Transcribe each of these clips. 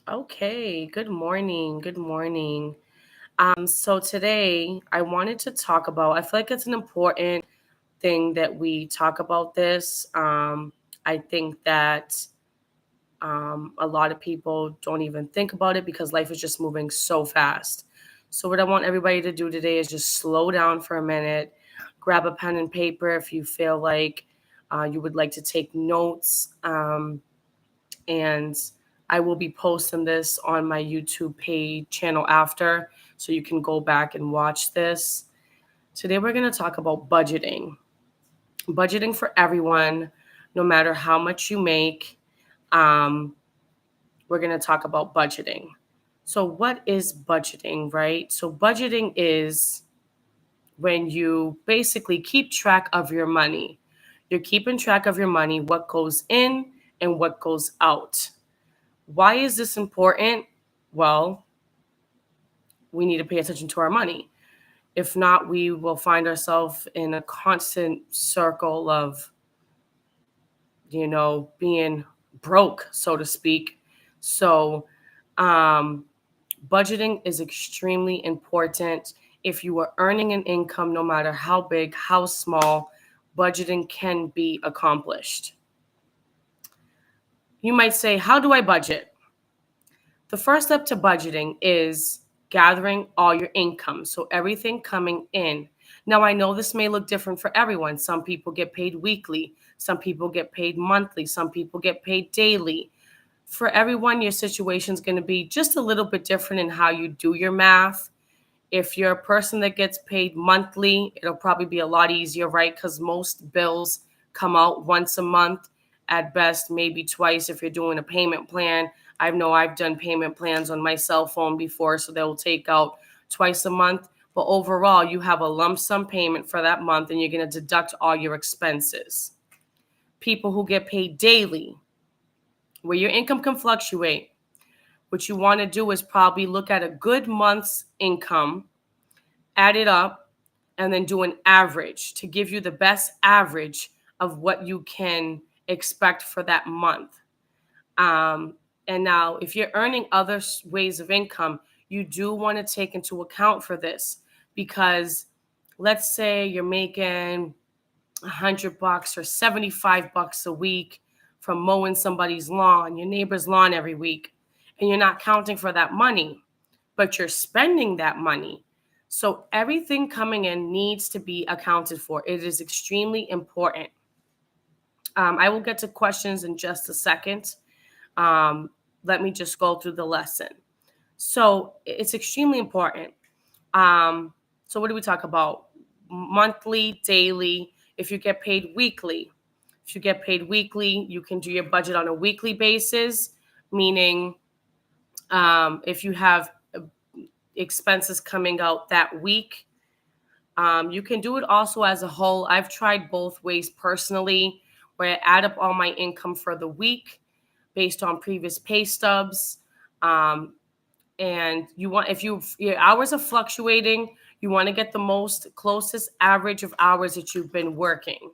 Okay, good morning. Good morning. So today I wanted to talk about, I feel like it's an important thing that we talk about this. I think that a lot of people don't even think about it because life is just moving so fast. So, what I want everybody to do today is just slow down for a minute, grab a pen and paper if you feel like you would like to take notes. And I will be posting this on my YouTube page channel after, so you can go back and watch this. Today, we're going to talk about budgeting. Budgeting for everyone, no matter how much you make. Um, we're going to talk about budgeting. So, what is budgeting, right? So, budgeting is when you basically keep track of your money. You're keeping track of your money, what goes in and what goes out. Why is this important? Well, we need to pay attention to our money. If not, we will find ourselves in a constant circle of, being broke, so to speak. So, um, budgeting is extremely important. If you are earning an income, no matter how big, how small, budgeting can be accomplished. You might say, how do I budget? The first step to budgeting is gathering all your income. So everything coming in. Now, I know this may look different for everyone. Some people get paid weekly, some people get paid monthly, some people get paid daily. For everyone, your situation is going to be just a little bit different in how you do your math. If you're a person that gets paid monthly, it'll probably be a lot easier, right? Because most bills come out once a month, at best, maybe twice if you're doing a payment plan. I know I've done payment plans on my cell phone before, so they'll take out twice a month. But overall, you have a lump sum payment for that month and you're going to deduct all your expenses. People who get paid daily, where your income can fluctuate, what you want to do is probably look at a good month's income, add it up, and then do an average to give you the best average of what you can expect for that month. Um, and now, if you're earning other ways of income, you do want to take into account for this because let's say you're making $100 or $75 a week from mowing somebody's lawn, your neighbor's lawn every week, and you're not counting for that money, but you're spending that money. So everything coming in needs to be accounted for. It is extremely important. I will get to questions in just a second. Um, Let me just go through the lesson. So it's extremely important. So what do we talk about? Monthly, daily. If you get paid weekly, you can do your budget on a weekly basis, meaning if you have expenses coming out that week, you can do it also as a whole. I've tried both ways personally, where I add up all my income for the week based on previous pay stubs. Um, and you want, if your hours are fluctuating, you want to get the most closest average of hours that you've been working.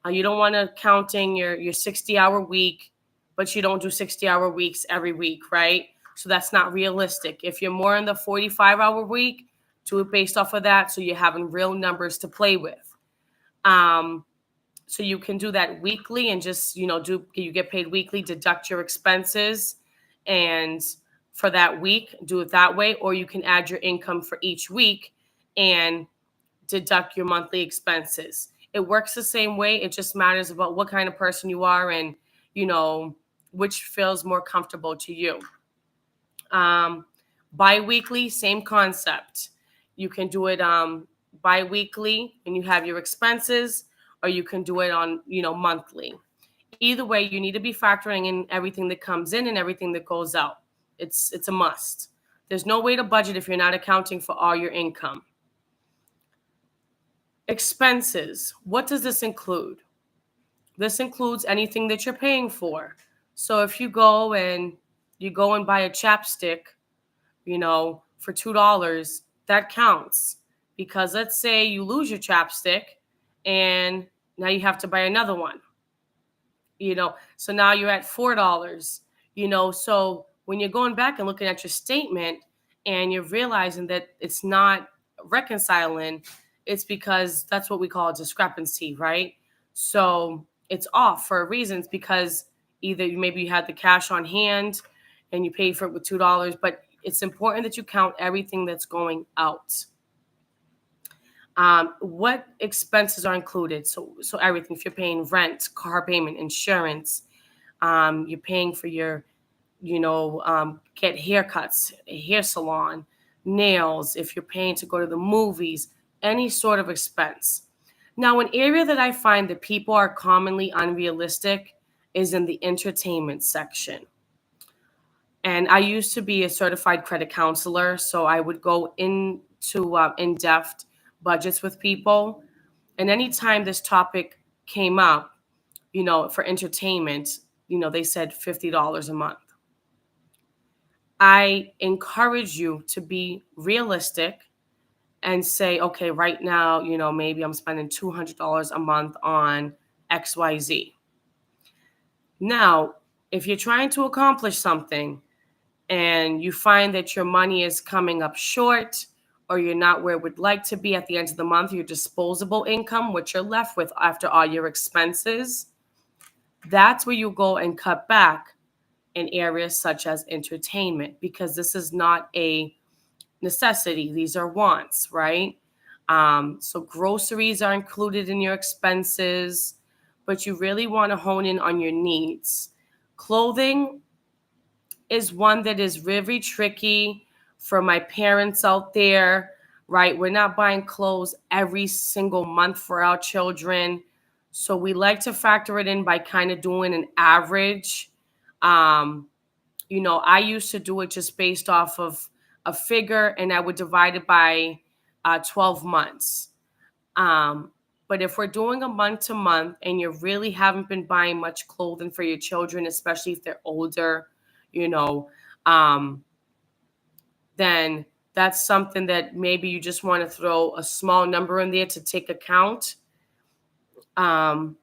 You don't want to counting your 60-hour week, but you don't do 60-hour weeks every week, right? So that's not realistic. If you're more in the 45-hour week, do it based off of that, so you're having real numbers to play with. Um, so you can do that weekly and just, do you get paid weekly, deduct your expenses, and for that week, do it that way. Or you can add your income for each week and deduct your monthly expenses. It works the same way. It just matters about what kind of person you are and, you know, which feels more comfortable to you. Um, Bi-weekly, same concept. You can do it bi-weekly and you have your expenses, or you can do it on, monthly. Either way, you need to be factoring in everything that comes in and everything that goes out. It's a must. There's no way to budget if you're not accounting for all your income. Expenses. What does this include? This includes anything that you're paying for. So if you go and buy a chapstick, for $2, that counts. Because let's say you lose your chapstick and now you have to buy another one. So now you're at $4. So when you're going back and looking at your statement and you're realizing that it's not reconciling, it's because that's what we call a discrepancy, right? So it's off for a reason. It's because either maybe you had the cash on hand and you paid for it with $2, but it's important that you count everything that's going out. What expenses are included? So everything. If you're paying rent, car payment, insurance, you're paying for your, get haircuts, a hair salon, nails. If you're paying to go to the movies, any sort of expense. Now, an area that I find that people are commonly unrealistic is in the entertainment section. And I used to be a certified credit counselor, so I would go into in-depth budgets with people. And anytime this topic came up, for entertainment, they said $50 a month. I encourage you to be realistic and say, okay, right now, maybe I'm spending $200 a month on XYZ. Now, if you're trying to accomplish something and you find that your money is coming up short, or you're not where it would like to be at the end of the month, your disposable income, what you're left with after all your expenses, that's where you go and cut back in areas such as entertainment, because this is not a necessity. These are wants, right? So groceries are included in your expenses, but you really want to hone in on your needs. Clothing is one that is very tricky for my parents out there, right? We're not buying clothes every single month for our children. So we like to factor it in by kind of doing an average. I used to do it just based off of a figure, and I would divide it by 12 months. But if we're doing a month to month and you really haven't been buying much clothing for your children, especially if they're older, then that's something that maybe you just want to throw a small number in there to take account. And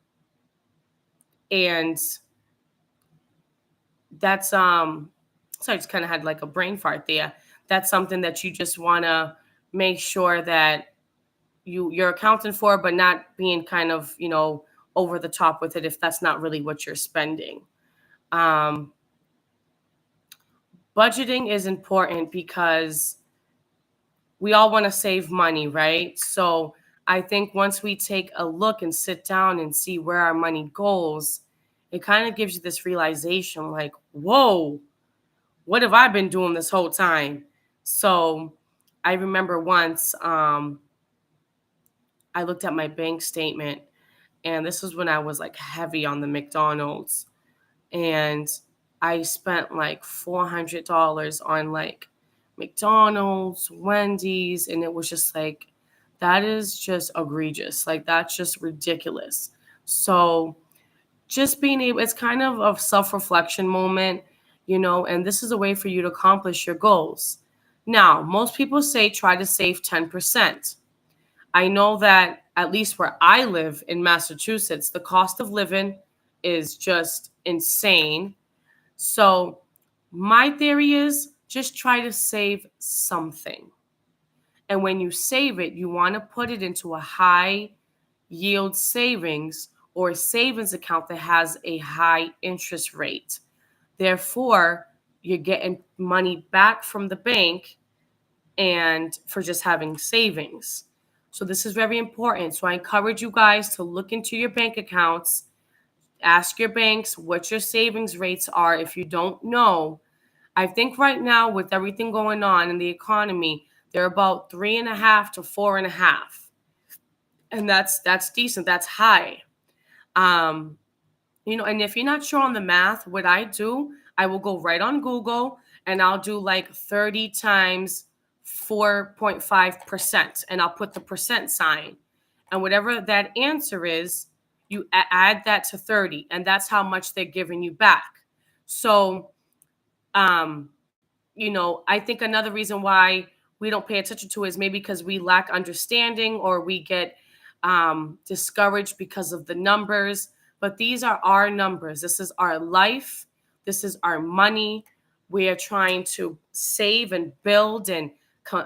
that's so I just kind of had like a brain fart there. That's something that you just want to make sure that you're accounting for, but not being kind of over the top with it if that's not really what you're spending. Budgeting is important because we all want to save money, right? So I think once we take a look and sit down and see where our money goes, it kind of gives you this realization like, whoa, what have I been doing this whole time? So I remember once I looked at my bank statement, and this was when I was like heavy on the McDonald's, and I spent like $400 on like McDonald's, Wendy's, and it was just like, that is just egregious. Like, that's just ridiculous. So just being able, it's kind of a self-reflection moment, and this is a way for you to accomplish your goals. Now, most people say try to save 10%. I know that at least where I live in Massachusetts, the cost of living is just insane. So my theory is just try to save something. And when you save it, you want to put it into a high yield savings or a savings account that has a high interest rate. Therefore, you're getting money back from the bank and for just having savings. So this is very important. So I encourage you guys to look into your bank accounts, ask your banks what your savings rates are. If you don't know, I think right now with everything going on in the economy, they're about 3.5 to 4.5. And that's decent. That's high. And if you're not sure on the math, what I do, I will go right on Google and I'll do like 30 times 4.5%, and I'll put the percent sign. And whatever that answer is, you add that to 30, and that's how much they're giving you back. So, I think another reason why we don't pay attention to it is maybe because we lack understanding, or we get discouraged because of the numbers. But these are our numbers. This is our life. This is our money. We are trying to save and build and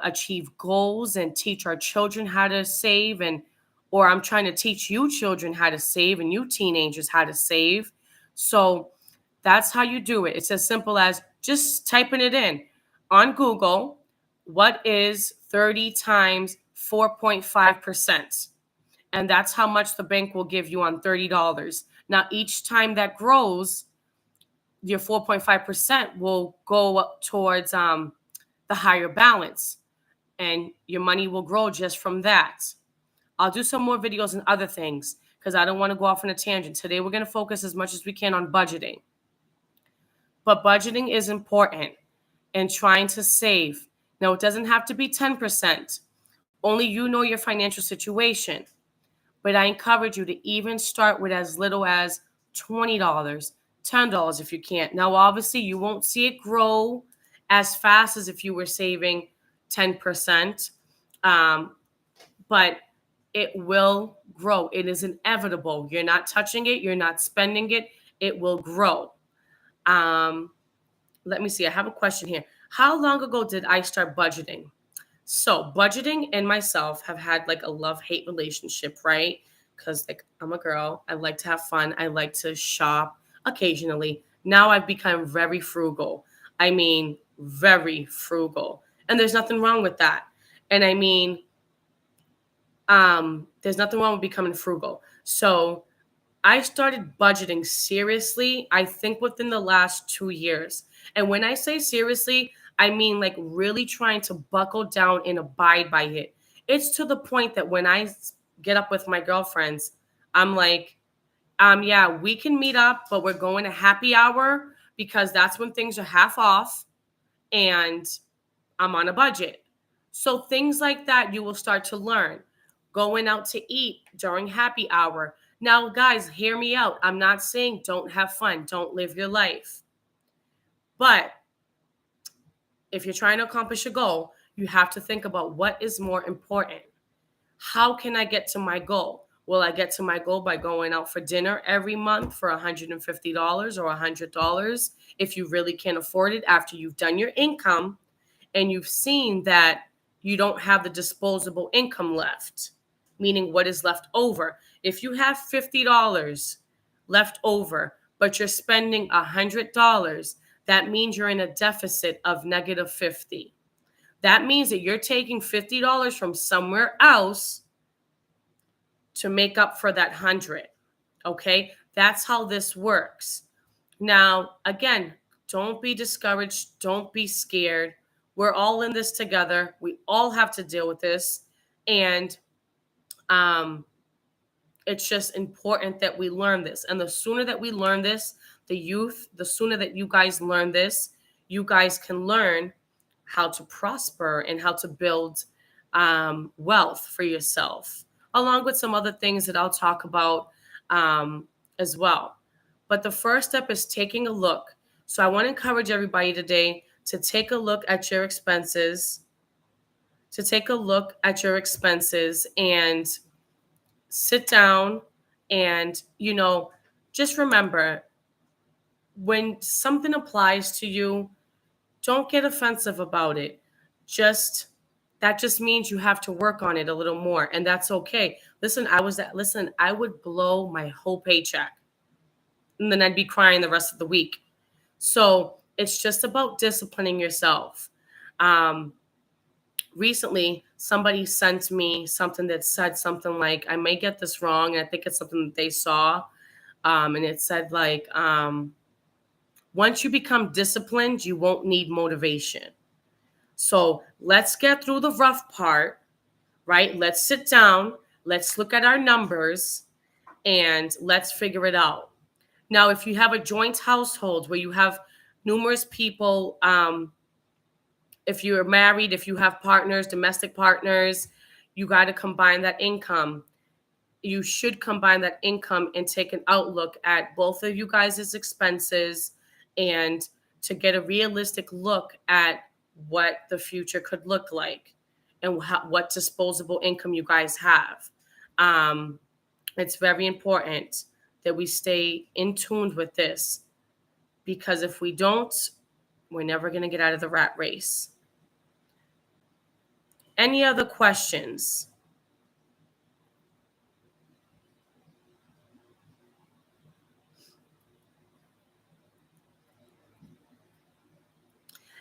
achieve goals and teach our children how to save, and or I'm trying to teach you children how to save and you teenagers how to save. So that's how you do it. It's as simple as just typing it in on Google. What is 30 times 4.5%? And that's how much the bank will give you on $30. Now, each time that grows, your 4.5% will go up towards the higher balance, and your money will grow just from that. I'll do some more videos and other things because I don't want to go off on a tangent. Today, we're going to focus as much as we can on budgeting. But budgeting is important and trying to save. Now, it doesn't have to be 10%. Only you know your financial situation. But I encourage you to even start with as little as $20, $10 if you can't. Now, obviously, you won't see it grow as fast as if you were saving 10%, but it will grow. It is inevitable. You're not touching it. You're not spending it. It will grow. Let me see. I have a question here. How long ago did I start budgeting? So budgeting and myself have had like a love-hate relationship, right? Because like I'm a girl, I like to have fun, I like to shop occasionally. Now I've become very frugal. I mean, very frugal. And there's nothing wrong with that. And I mean, there's nothing wrong with becoming frugal. So I started budgeting seriously, I think within the last 2 years. And when I say seriously, I mean like really trying to buckle down and abide by it. It's to the point that when I get up with my girlfriends, I'm like, yeah, we can meet up, but we're going to happy hour because that's when things are half off and I'm on a budget. So things like that you will start to learn. Going out to eat during happy hour. Now, guys, hear me out. I'm not saying don't have fun, don't live your life. But if you're trying to accomplish a goal, you have to think about what is more important. How can I get to my goal? Will I get to my goal by going out for dinner every month for $150 or $100 if you really can't afford it after you've done your income and you've seen that you don't have the disposable income left, meaning what is left over. If you have $50 left over, but you're spending $100, that means you're in a deficit of negative 50. That means that you're taking $50 from somewhere else to make up for that 100. Okay? That's how this works. Now, again, don't be discouraged. Don't be scared. We're all in this together. We all have to deal with this. And it's just important that we learn this. And the sooner that we learn this, the youth, the sooner that you guys learn this, you guys can learn how to prosper and how to build wealth for yourself, along with some other things that I'll talk about as well. But the first step is taking a look. So I want to encourage everybody today to take a look at your expenses, and sit down and, just remember when something applies to you, don't get offensive about it. That just means you have to work on it a little more, and that's okay. Listen, I would blow my whole paycheck and then I'd be crying the rest of the week. So it's just about disciplining yourself. Recently, somebody sent me something that said something like, I may get this wrong, and I think it's something that they saw. And it said like, once you become disciplined, you won't need motivation. So let's get through the rough part, right? Let's sit down, let's look at our numbers, and let's figure it out. Now, if you have a joint household where you have numerous people, if you're married, if you have partners, domestic partners, you got to combine that income. You should combine that income and take an outlook at both of you guys' expenses and to get a realistic look at what the future could look like and what disposable income you guys have. It's very important that we stay in tune with this, because if we don't, We're never going to get out of the rat race. Any other questions?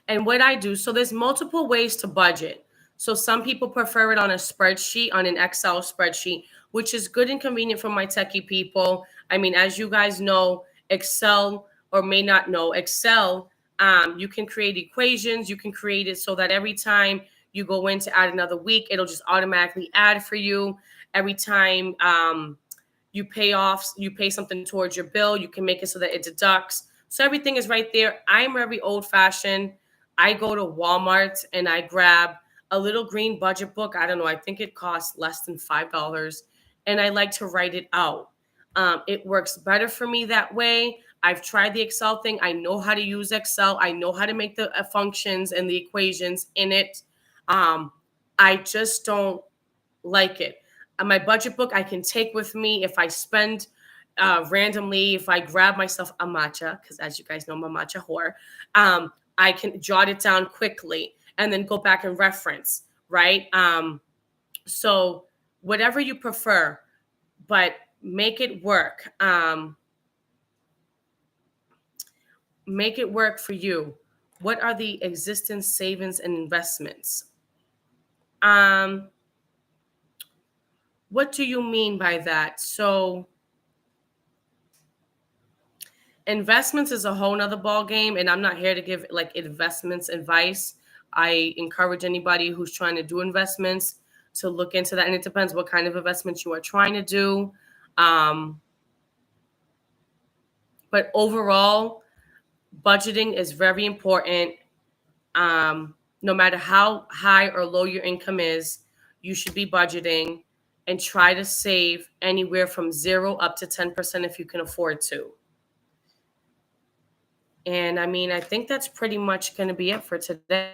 And what I do, so there's multiple ways to budget. So some people prefer it on a spreadsheet, on an Excel spreadsheet, which is good and convenient for my techie people. I mean, as you guys know, Excel, or may not know, Excel, you can create equations. You can create it so that every time you go in to add another week, it'll just automatically add for you. Every time you pay something towards your bill, you can make it so that it deducts. So everything is right there. I'm very old fashioned. I go to Walmart and I grab a little green budget book. I don't know. I think it costs less than $5. And I like to write it out. It works better for me that way. I've tried the Excel thing. I know how to use Excel. I know how to make the functions and the equations in it. I just don't like it. My budget book I can take with me if I spend randomly, if I grab myself a matcha, because as you guys know, I'm a matcha whore. I can jot it down quickly and then go back and reference, right? So whatever you prefer, but make it work. Make it work for you. What are the existing savings and investments? What do you mean by that? So investments is a whole nother ball game, and I'm not here to give like investments advice. I encourage anybody who's trying to do investments to look into that, and it depends what kind of investments you are trying to do. But overall, budgeting is very important. No matter how high or low your income is, you should be budgeting and try to save anywhere from 0 up to 10% if you can afford to. And I mean, I think that's pretty much going to be it for today.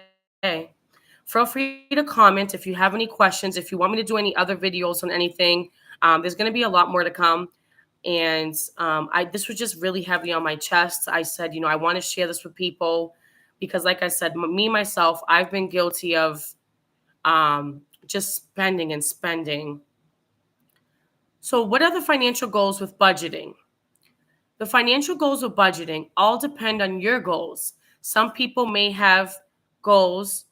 Feel free to comment if you have any questions, if you want me to do any other videos on anything. There's going to be a lot more to come. And this was just really heavy on my chest. I said, I want to share this with people because, like I said, me, myself, I've been guilty of just spending and spending. So what are the financial goals with budgeting? The financial goals of budgeting all depend on your goals. Some people may have goals.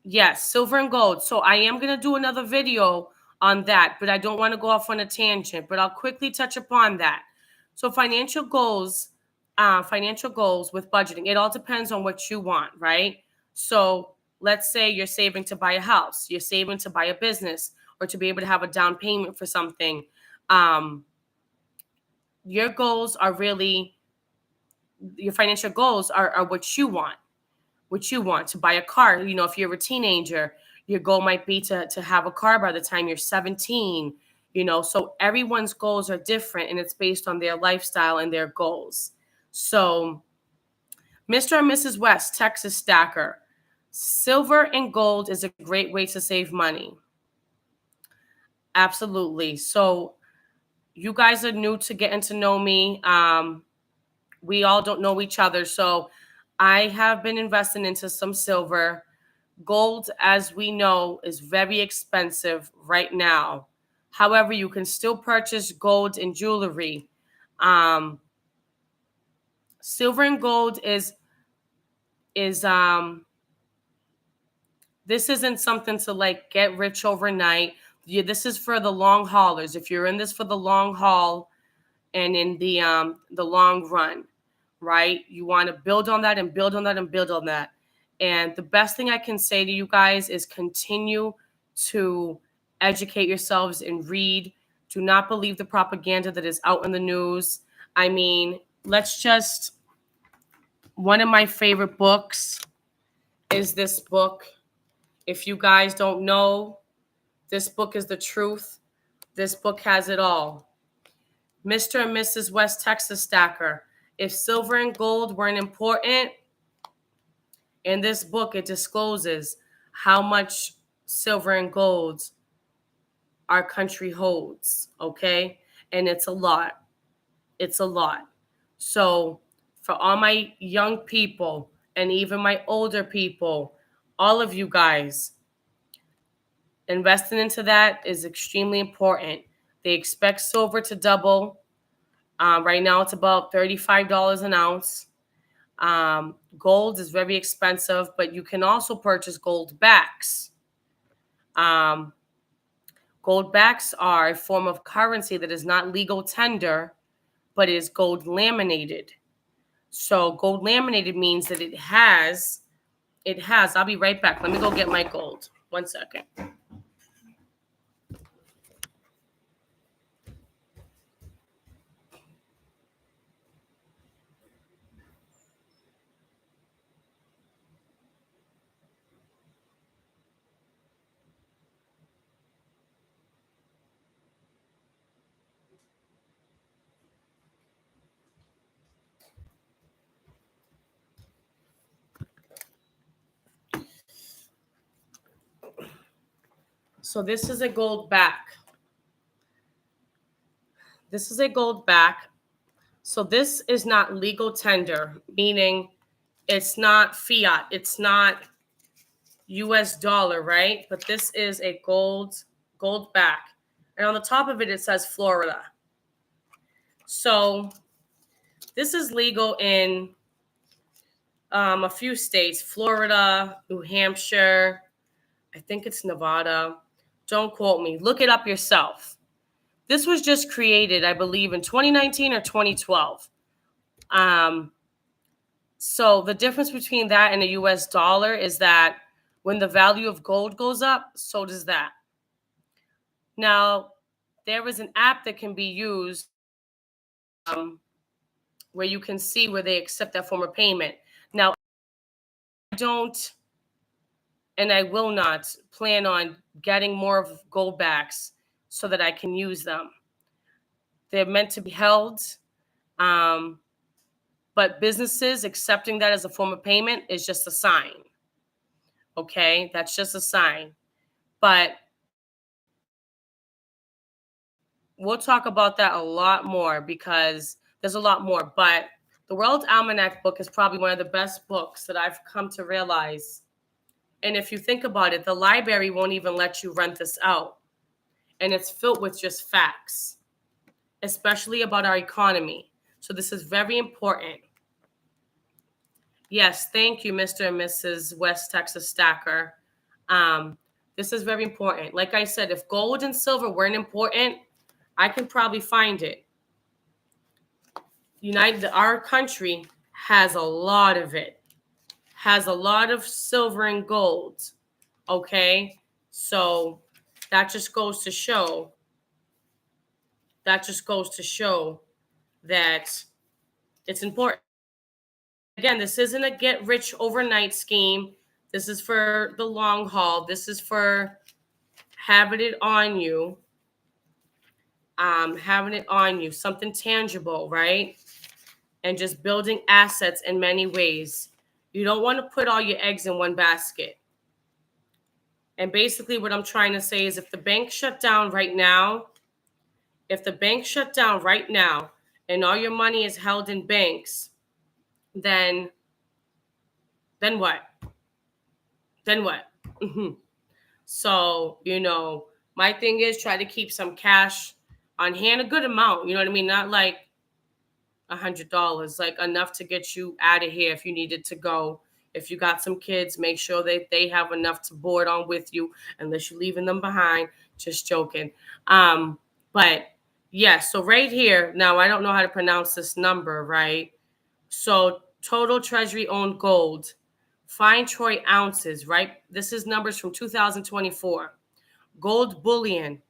Yes, silver and gold. So I am going to do another video on that, but I don't want to go off on a tangent, but I'll quickly touch upon that. So financial goals with budgeting, it all depends on what you want, right? So let's say you're saving to buy a house, you're saving to buy a business, or to be able to have a down payment for something. Your goals are really, your financial goals are what you want to buy a car. If you're a teenager, your goal might be to have a car by the time you're 17. So everyone's goals are different, and it's based on their lifestyle and their goals. So Mr. and Mrs. West, Texas Stacker, silver and gold is a great way to save money. Absolutely. So you guys are new to getting to know me. We all don't know each other. So I have been investing into some silver. Gold, as we know, is very expensive right now. However, you can still purchase gold and jewelry. Silver and gold is this isn't something to like get rich overnight. This is for the long haulers. If you're in this for the long haul and in the long run, right? You want to build on that and build on that and build on that. And the best thing I can say to you guys is continue to educate yourselves and read. Do not believe the propaganda that is out in the news. I mean, one of my favorite books is this book. If you guys don't know, this book is the truth. This book has it all. Mr. and Mrs. West Texas Stacker. If silver and gold weren't important, in this book, it discloses how much silver and gold our country holds, okay? And it's a lot. It's a lot. So for all my young people and even my older people, all of you guys, investing into that is extremely important. They expect silver to double. Right now, it's about $35 an ounce. Gold is very expensive, but you can also purchase gold backs. Gold backs are a form of currency that is not legal tender, but is gold laminated. So gold laminated means that it has, I'll be right back. Let me go get my gold. 1 second. So this is a gold back. This is a gold back. So this is not legal tender, meaning it's not fiat. It's not US dollar, right? But this is a gold back. And on the top of it, it says Florida. So this is legal in a few states, Florida, New Hampshire, I think it's Nevada. Don't quote me. Look it up yourself. This was just created, I believe, in 2019 or 2012. So the difference between that and a US dollar is that when the value of gold goes up, so does that. Now, there is an app that can be used where you can see where they accept that form of payment. Now, I don't, and I will not plan on getting more of gold backs so that I can use them. They're meant to be held. But businesses accepting that as a form of payment is just a sign. Okay, that's just a sign. But we'll talk about that a lot more because there's a lot more. But the World Almanac book is probably one of the best books that I've come to realize. And if you think about it, the library won't even let you rent this out. And it's filled with just facts, especially about our economy. So this is very important. Yes, thank you, Mr. and Mrs. West Texas Stacker. This is very important. Like I said, if gold and silver weren't important, I can probably find it. Our country has a lot of it, has a lot of silver and gold. Okay, so that just goes to show. That it's important. Again, this isn't a get rich overnight scheme. This is for the long haul. This is for having it on you. Something tangible, right? And just building assets in many ways. You don't want to put all your eggs in one basket. And basically what I'm trying to say is if the bank shut down right now, and all your money is held in banks, then what? Mm-hmm. So, my thing is try to keep some cash on hand, a good amount, you know what I mean? Not like $100, like enough to get you out of here if you needed to go. If you got some kids, make sure that they have enough to board on with you, unless you're leaving them behind. Just joking. But yeah, so right here, now I don't know how to pronounce this number, right? So total treasury owned gold, fine troy ounces, right? This is numbers from 2024. Gold bullion,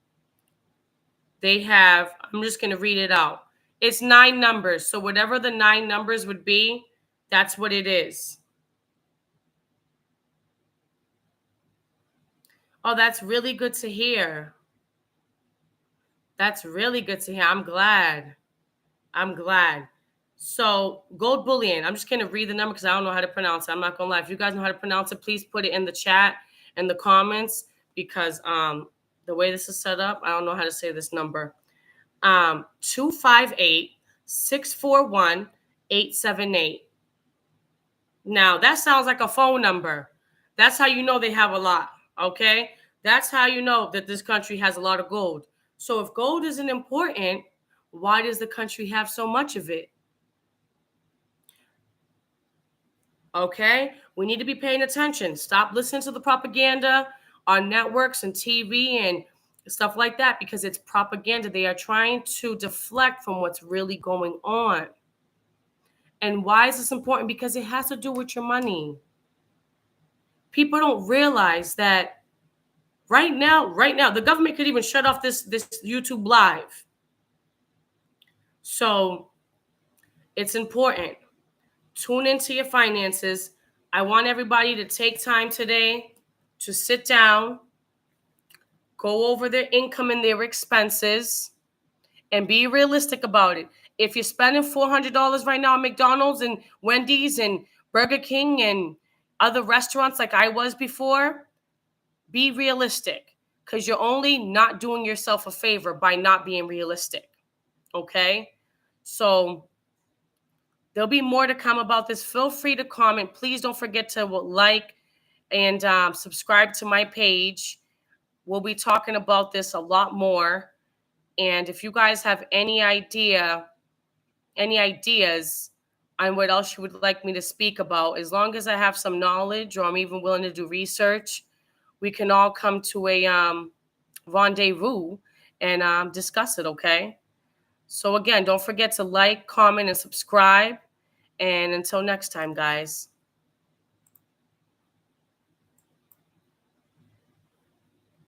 they have, I'm just going to read it out. It's 9 numbers. So whatever the 9 numbers would be, that's what it is. Oh, that's really good to hear. I'm glad. So gold bullion, I'm just going to read the number because I don't know how to pronounce it. I'm not going to lie. If you guys know how to pronounce it, please put it in the chat and the comments because the way this is set up, I don't know how to say this number. 258-641 878. Now, that sounds like a phone number. That's how you know they have a lot, okay? That's how you know that this country has a lot of gold. So if gold isn't important, why does the country have so much of it? Okay? We need to be paying attention. Stop listening to the propaganda on networks and TV and stuff like that because it's propaganda. They are trying to deflect from what's really going on. And why is this important? Because it has to do with your money. People don't realize that right now, the government could even shut off this YouTube live. So it's important. Tune into your finances. I want everybody to take time today to sit down, go over their income and their expenses, and be realistic about it. If you're spending $400 right now at McDonald's and Wendy's and Burger King and other restaurants like I was before, be realistic because you're only not doing yourself a favor by not being realistic. Okay? So there'll be more to come about this. Feel free to comment. Please don't forget to like and subscribe to my page. We'll be talking about this a lot more. And if you guys have any ideas on what else you would like me to speak about, as long as I have some knowledge or I'm even willing to do research, we can all come to a rendezvous and discuss it, okay? So again, don't forget to like, comment, and subscribe. And until next time, guys.